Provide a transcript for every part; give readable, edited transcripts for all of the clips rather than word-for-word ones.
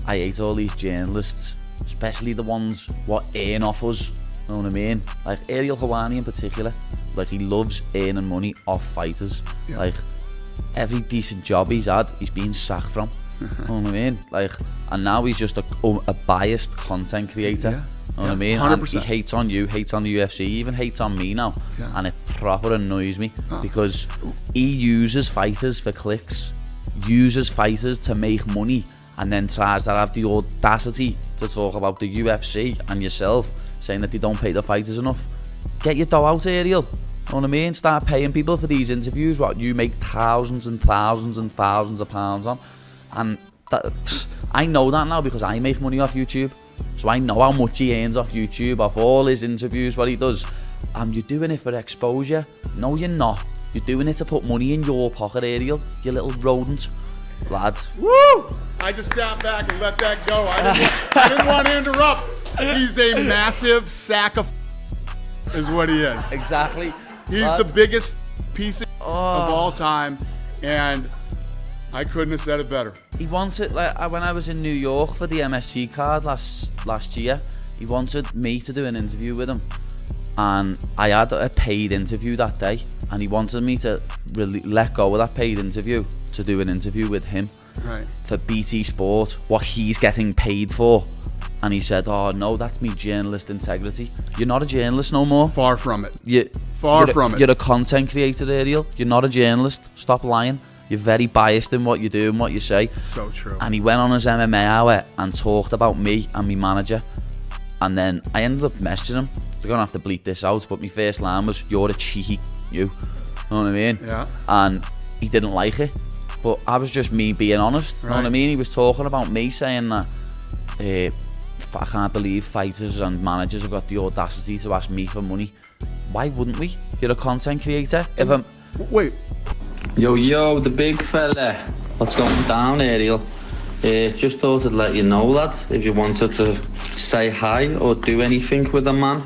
I hate all these journalists, especially the ones what earn off us. Know what I mean? Like Ariel Helwani in particular, like he loves earning money off fighters. Yeah. Like every decent job he's had, he's been sacked from. Know what I mean? Like, and now he's just a biased content creator. Yeah. Know what I mean? 100%. And he hates on you, hates on the UFC, even hates on me now. Yeah. And it proper annoys me because he uses fighters for clicks, uses fighters to make money, and then tries to have the audacity to talk about the UFC and yourself, saying that they don't pay the fighters enough. Get your dough out, Ariel. Know what I mean? Start paying people for these interviews, what you make thousands and thousands and thousands of pounds on. And that, I know that now because I make money off YouTube. So I know how much he earns off YouTube, off all his interviews, what he does. And you're doing it for exposure. No, you're not. You're doing it to put money in your pocket, Ariel. You little rodent. Lad. Woo! I just sat back and let that go. I didn't want to interrupt. He's a massive sack of is what he is. Exactly. He's the biggest piece of all time, and I couldn't have said it better. He wanted, like, when I was in New York for the MSG card last year, he wanted me to do an interview with him, and I had a paid interview that day, and he wanted me to really let go of that paid interview to do an interview with him, right, for BT Sport, what he's getting paid for. And he said, "Oh no, that's me journalist integrity. You're not a journalist no more. Far from it. You're a content creator, Ariel. You're not a journalist. Stop lying. You're very biased in what you do and what you say." So true. And he went on his MMA hour and talked about me and my manager. And then I ended up messaging him. They're going to have to bleep this out, but my first line was, "You're a cheeky you." Know what I mean? Yeah. And he didn't like it. But I was just me being honest. Right. Know what I mean? He was talking about me, saying that I can't believe fighters and managers have got the audacity to ask me for money. Why wouldn't we? You're a content creator. If I'm... Wait. Yo, the big fella. What's going down, Ariel? Just thought I'd let you know, lad. If you wanted to say hi or do anything with a man,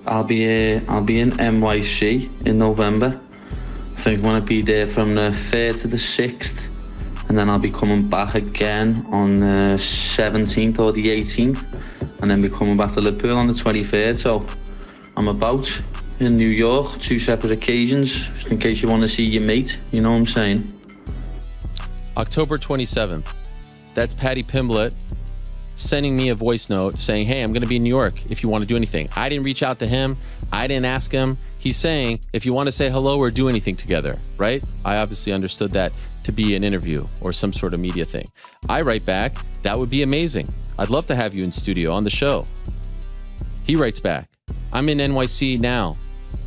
I'll be in NYC in November. I think I'm gonna be there from the 3rd to the 6th, and then I'll be coming back again on the 17th or the 18th, and then be coming back to Liverpool on the 23rd. So I'm about in New York, 2 separate occasions, just in case you want to see your mate, you know what I'm saying? October 27th. That's Paddy Pimblett sending me a voice note saying, "Hey, I'm going to be in New York if you want to do anything." I didn't reach out to him. I didn't ask him. He's saying, if you want to say hello or do anything together, right? I obviously understood that to be an interview or some sort of media thing. I write back, "That would be amazing. I'd love to have you in studio on the show." He writes back, "I'm in NYC now.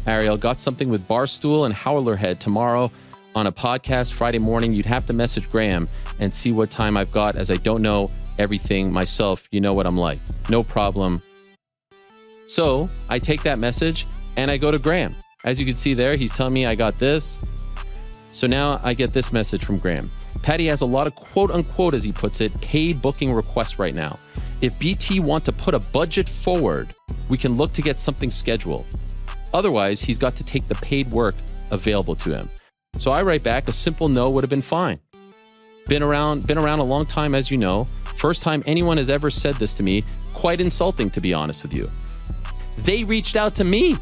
Ariel, got something with Barstool and Howlerhead tomorrow on a podcast Friday morning. You'd have to message Graham and see what time I've got, as I don't know everything myself. You know what I'm like. No problem." So I take that message and I go to Graham. As you can see there, he's telling me I got this. So now I get this message from Graham. "Paddy has a lot of quote unquote, as he puts it, paid booking requests right now. If BT want to put a budget forward, we can look to get something scheduled. Otherwise, he's got to take the paid work available to him." So I write back, a simple no would have been fine. Been around a long time, as you know. First time anyone has ever said this to me. Quite insulting, to be honest with you. They reached out to me.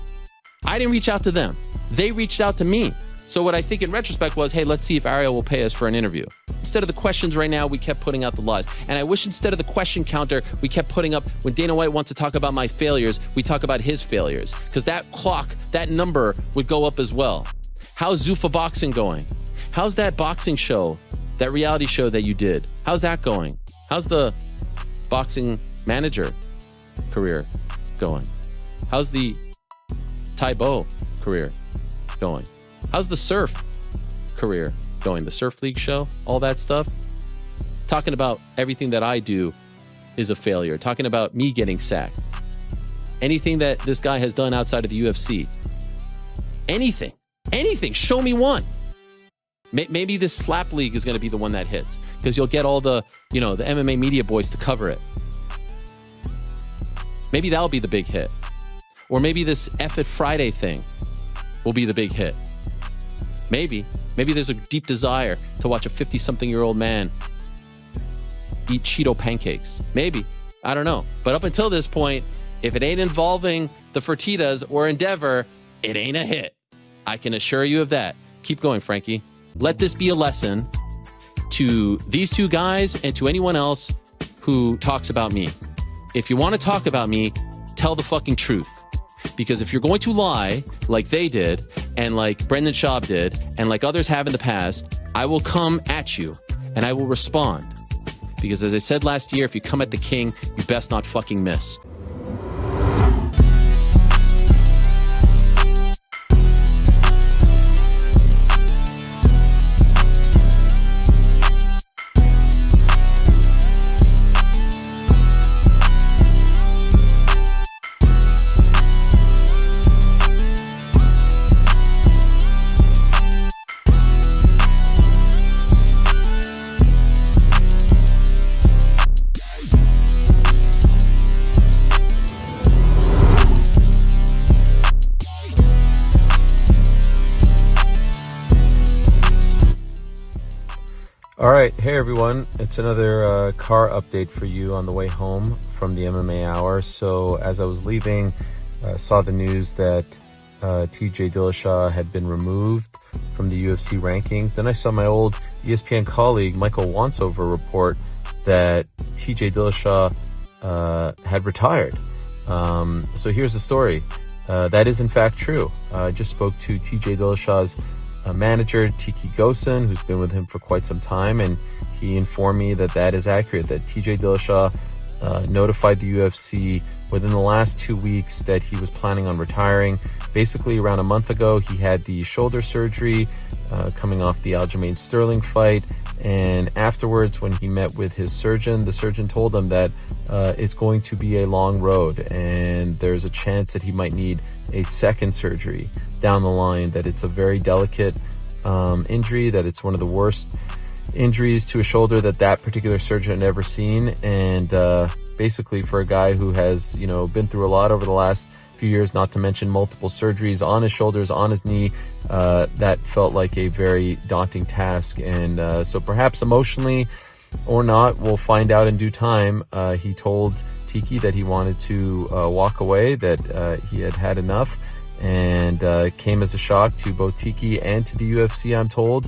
I didn't reach out to them. They reached out to me. So what I think in retrospect was, hey, let's see if Ariel will pay us for an interview. Instead of the questions right now, we kept putting out the lies. And I wish instead of the question counter, we kept putting up, when Dana White wants to talk about my failures, we talk about his failures. Because that clock, that number would go up as well. How's Zuffa Boxing going? How's that boxing show, that reality show that you did? How's that going? How's the boxing manager career going? How's the Taibo career going? How's the surf career going? The Surf League show, all that stuff. Talking about everything that I do is a failure. Talking about me getting sacked. Anything that this guy has done outside of the UFC. Anything. Show me one. Maybe this slap league is going to be the one that hits, because you'll get all the, the MMA media boys to cover it. Maybe that'll be the big hit. Or maybe this F It Friday thing will be the big hit. Maybe there's a deep desire to watch a 50-something-year-old man eat Cheeto pancakes. Maybe. I don't know. But up until this point, if it ain't involving the Fertittas or Endeavor, it ain't a hit. I can assure you of that. Keep going, Frankie. Let this be a lesson to these two guys and to anyone else who talks about me. If you want to talk about me, tell the fucking truth. Because if you're going to lie like they did and like Brendan Schaub did and like others have in the past, I will come at you and I will respond. Because as I said last year, if you come at the king, you best not fucking miss. All right, hey everyone, it's another car update for you on the way home from the MMA Hour. So as I was leaving, saw the news that TJ Dillashaw had been removed from the UFC rankings. Then I saw my old ESPN colleague Michael Wansover report that TJ Dillashaw had retired. So here's the story. That is in fact true. I just spoke to TJ Dillashaw's manager, Tiki Gosen, who's been with him for quite some time, and he informed me that that is accurate, that TJ Dillashaw notified the UFC within the last 2 weeks that he was planning on retiring. Basically, around a month ago, he had the shoulder surgery coming off the Aljamain Sterling fight, and afterwards, when he met with his surgeon, the surgeon told him that it's going to be a long road, and there's a chance that he might need a second surgery down the line, that it's a very delicate injury, that it's one of the worst injuries to a shoulder that particular surgeon had ever seen. And basically, for a guy who has, been through a lot over the last few years, not to mention multiple surgeries on his shoulders, on his knee, that felt like a very daunting task. And so perhaps emotionally or not, we'll find out in due time. He told Tiki that he wanted to walk away, that he had had enough, and came as a shock to both Tiki and to the UFC, I'm told.